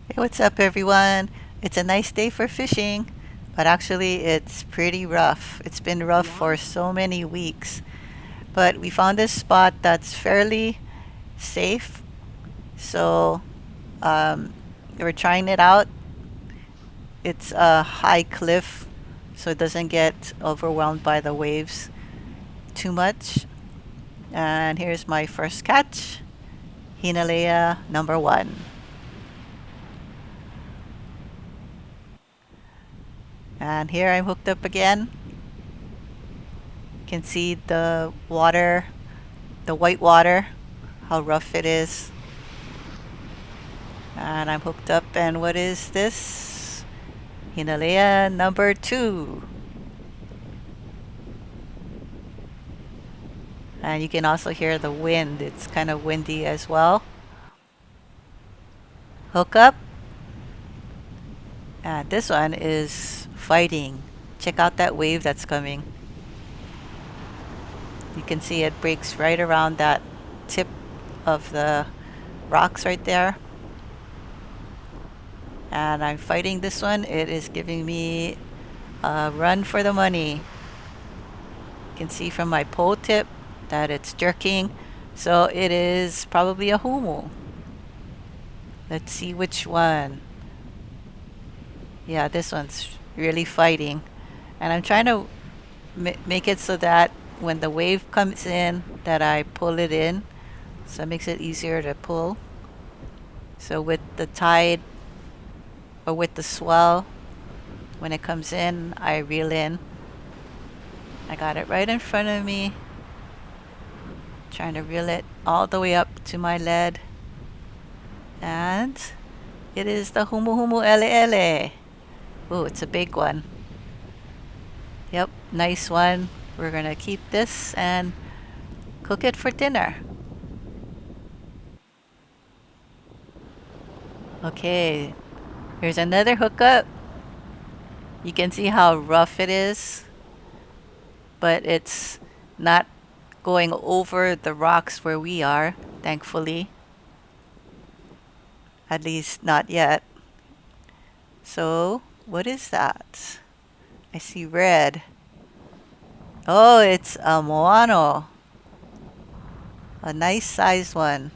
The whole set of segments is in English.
Hey, what's up, everyone? It's a nice day for fishing, but actually, it's pretty rough. It's been rough for so many weeks. But we found this spot that's fairly safe, so um, we're trying it out. It's a high cliff, so it doesn't get overwhelmed by the waves too much. And here's my first catch, Hinalea number one. And here I'm hooked up again. You can see the water, the white water, how rough it is. And I'm hooked up, and what is this? Hinalea number two. And you can also hear the wind. It's kind of windy as well. Hook up. And this one is fighting. Check out that wave that's coming. You can see it breaks right around that tip of the rocks right there. And I'm fighting this one. It is giving me a run for the money. You can see from my pole tip that it's jerking. So it is probably a humu. Let's see which one. Yeah, this one's really fighting. And I'm trying to make it so that when the wave comes in, that I pull it in. So it makes it easier to pull. So with the tide or with the swell, when it comes in, I reel in. I got it right in front of me. Trying to reel it all the way up to my lead. And it is the Humuhumu Ele'ele. Ooh, it's a big one. Yep, nice one. We're gonna keep this and cook it for dinner. Okay, here's another hookup. You can see how rough it is, but it's not going over the rocks where we are, thankfully. At least not yet. So, what is that? I see red. Oh, it's a moano. A nice sized one.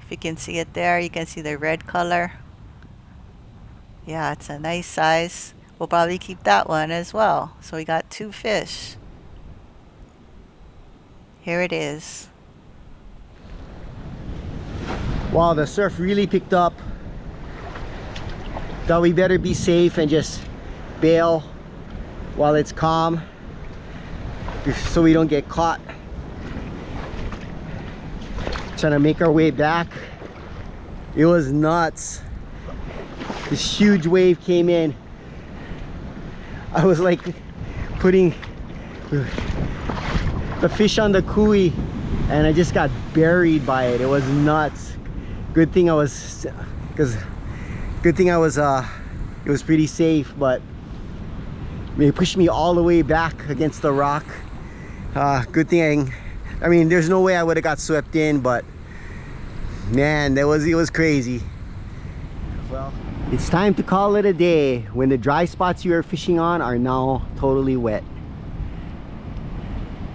If you can see it there, you can see the red color. Yeah, it's a nice size. We'll probably keep that one as well. So we got two fish. Here it is. Wow, the surf really picked up. Thought we better be safe and just bail while it's calm so we don't get caught. Trying to make our way back. It was nuts. This huge wave came in. I was like putting the fish on the kui and I just got buried by it. It was nuts. Good thing I was, it was pretty safe, but it pushed me all the way back against the rock. Good thing I mean, there's no way I would have got swept in, but man, it was crazy. Well, it's time to call it a day when the dry spots you are fishing on are now totally wet.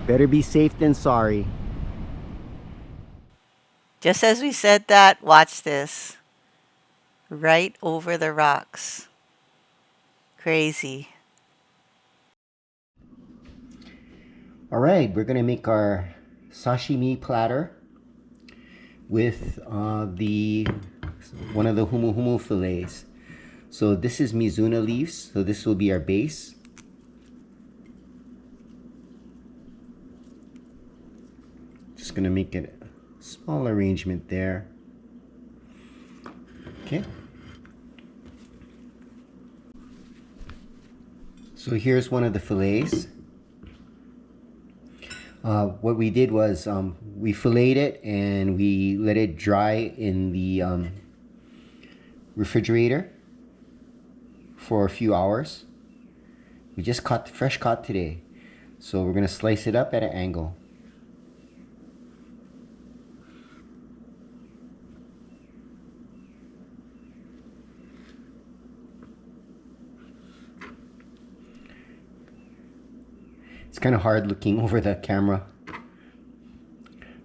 Better be safe than sorry. Just as we said that, watch this. Right over the rocks. Crazy. All right, we're gonna make our sashimi platter with the one of the humuhumu fillets. So this is Mizuna leaves, so this will be our base. Just gonna make it a small arrangement there. Okay. So here's one of the fillets. What we did was we filleted it and we let it dry in the refrigerator for a few hours. We just caught fresh caught today, so we're gonna slice it up at an angle. It's kind of hard looking over the camera.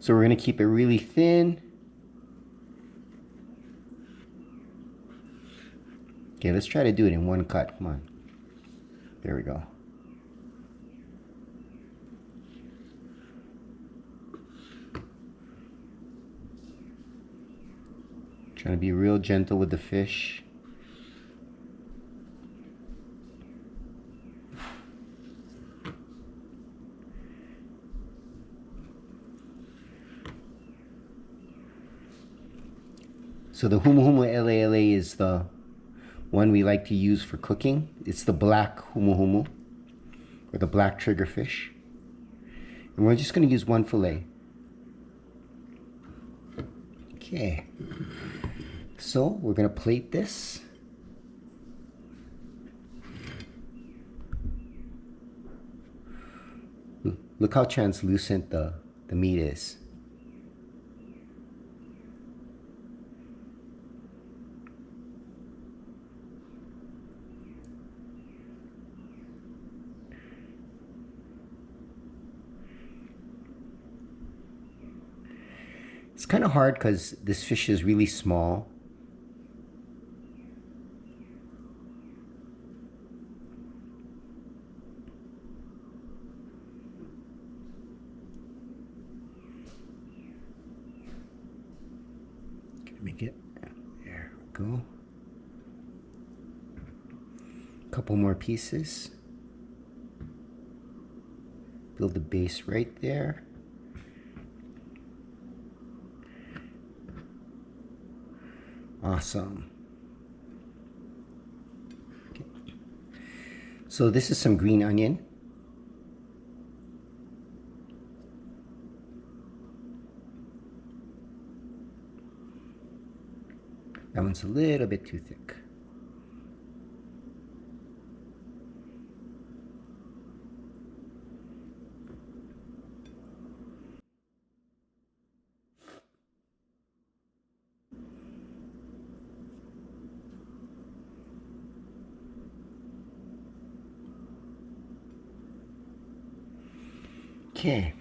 So we're going to keep it really thin. Okay, let's try to do it in one cut. Come on. There we go. Trying to be real gentle with the fish. So the Humuhumu Ele'ele is the one we like to use for cooking. It's the black humuhumu, or the black triggerfish. And we're just going to use one fillet. Okay. So we're going to plate this. Look how translucent the meat is. It's kind of hard because this fish is really small. Make it, there we go. A couple more pieces. Build the base right there. Awesome. Okay. So this is some green onion. That one's a little bit too thick. Okay,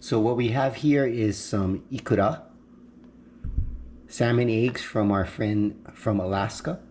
so what we have here is some ikura, salmon eggs from our friend from Alaska.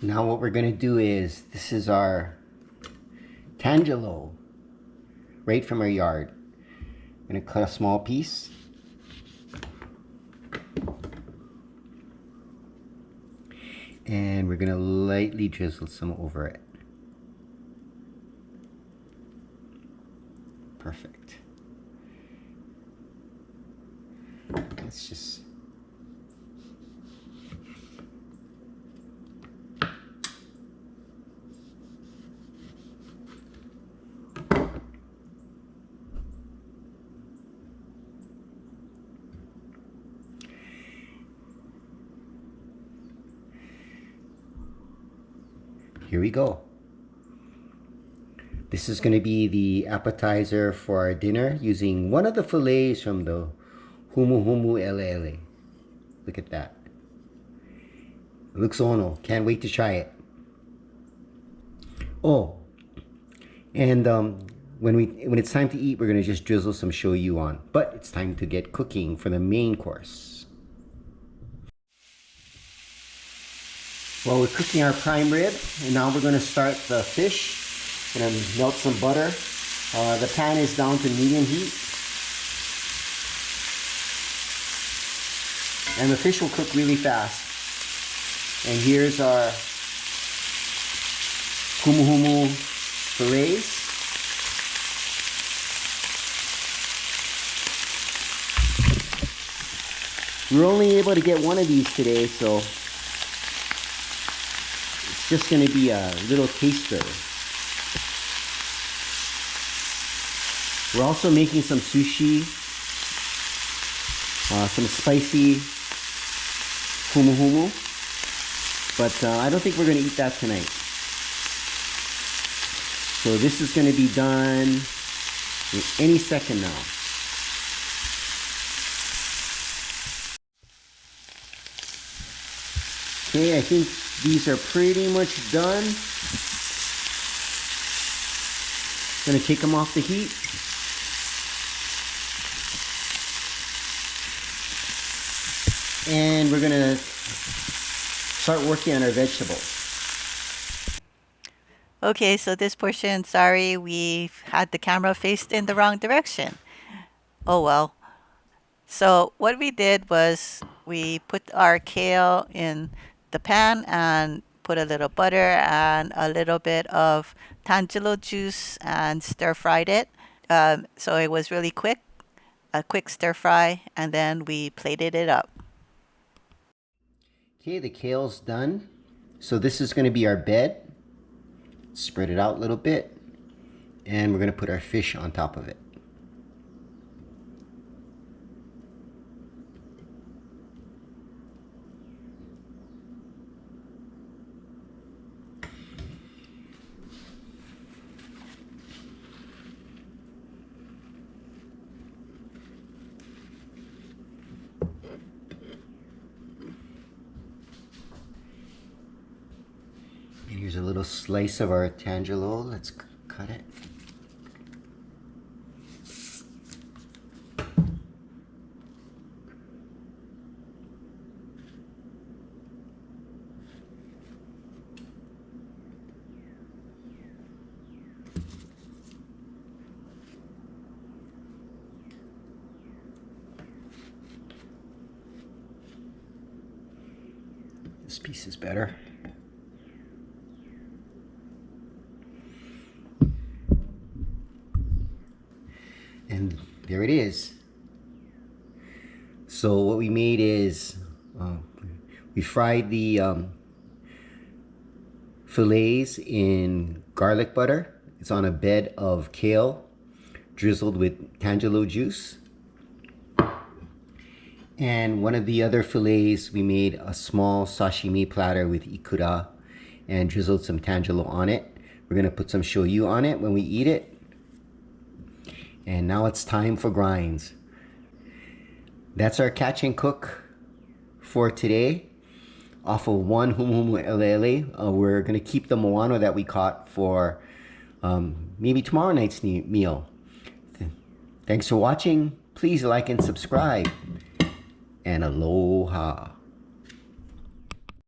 Now what we're going to do is, this is our tangelo, right from our yard. I'm going to cut a small piece. And we're going to lightly drizzle some over it. Perfect. Let's just... Here we go. This is going to be the appetizer for our dinner using one of the fillets from the Humuhumu Ele'ele. Look at that. It looks ono. Can't wait to try it. Oh, and when it's time to eat, we're going to just drizzle some shoyu on. But it's time to get cooking for the main course. Well, we're cooking our prime rib, and now we're going to start the fish. Going to melt some butter. The pan is down to medium heat. And the fish will cook really fast. And here's our humuhumu fillets. We were only able to get one of these today, so just going to be a little taster. We're also making some sushi, some spicy humuhumu, but I don't think we're going to eat that tonight. So this is going to be done any second now. Okay, I think these are pretty much done. Gonna take them off the heat. And we're gonna start working on our vegetables. Okay, so this portion, sorry, we had the camera faced in the wrong direction. Oh well. So what we did was we put our kale in the pan and put a little butter and a little bit of tangelo juice and stir fried it. So it was really quick, a quick stir fry, and then we plated it up. Okay, the kale's done. So this is gonna be our bed. Spread it out a little bit. And we're gonna put our fish on top of it. And here's a little slice of our tangelo. Let's cut it. This piece is better. And there it is. So what we made is we fried the fillets in garlic butter. It's on a bed of kale drizzled with tangelo juice. And one of the other fillets, we made a small sashimi platter with ikura and drizzled some tangelo on it. We're gonna put some shoyu on it when we eat it. And now it's time for grinds. That's our catch and cook for today. Off of one Humuhumu Ele'ele. We're gonna keep the moano that we caught for maybe tomorrow night's meal. Thanks for watching. Please like and subscribe. And aloha.